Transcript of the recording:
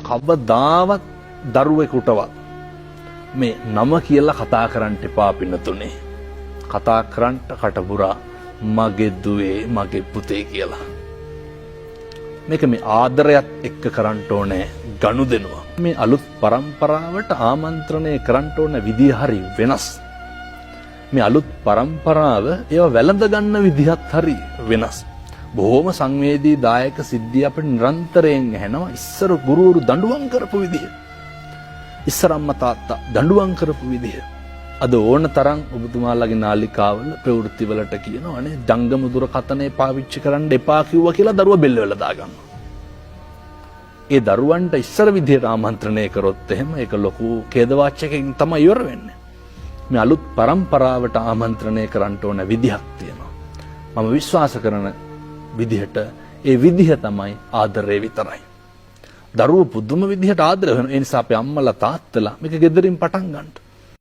කවදාවත් දරුවෙකුටවත් මේ නම කියලා කතා කරන්න එපා පින්නතුනේ. කතා කරන්න කටපුරා මගේ දුවේ මගේ පුතේ කියලා. මේක මේ ආදරයත් එක්ක කරන්න ඕනේ ගනුදෙනුව. මේ අලුත් પરම්පරාවට ආමන්ත්‍රණය කරන්න ඕන විදිය හරි වෙනස්. මේ අලුත් પરම්පරාව ඒව වැළඳ ගන්න විදිහත් හරි වෙනස්. බොහොම සංවේදී දායක සිද්ධිය අපිට නිරන්තරයෙන් ඇහෙනවා. ඉස්සර ගුරුවරු දඬුවම් කරපු විදිය. ඉස්සර අම්මා තාත්තා දඬුවම් කරපු විදිය. අද ඕන තරම් ඔබතුමාලගේ නාලිකාවල ප්‍රවෘත්ති වලට කියනවානේ ජංගම දුරකථනය පාවිච්චි කරන්න එපා කිව්වා කියලා දරුවා බෙල්ල වල දාගන්නවා. ඒ දරුවන්ට ඉස්සර විදියට ආමන්ත්‍රණය කරොත් එහෙම ඒක ලොකු ඛේදවාචකකින් තමයි ඉවර වෙන්නේ. මේ අලුත් પરම්පරාවට ආමන්ත්‍රණය කරන්න ඕන විදිහක් තියෙනවා. මම විශ්වාස කරන විදිහට ඒ විදිහ තමයි ආදරය විතරයි. දරුවෝ පුදුම විදිහට ආදරය වෙනවා. ඒ නිසා අපේ අම්මලා තාත්තලා මේක ගෙදරින් පටන් ගන්නට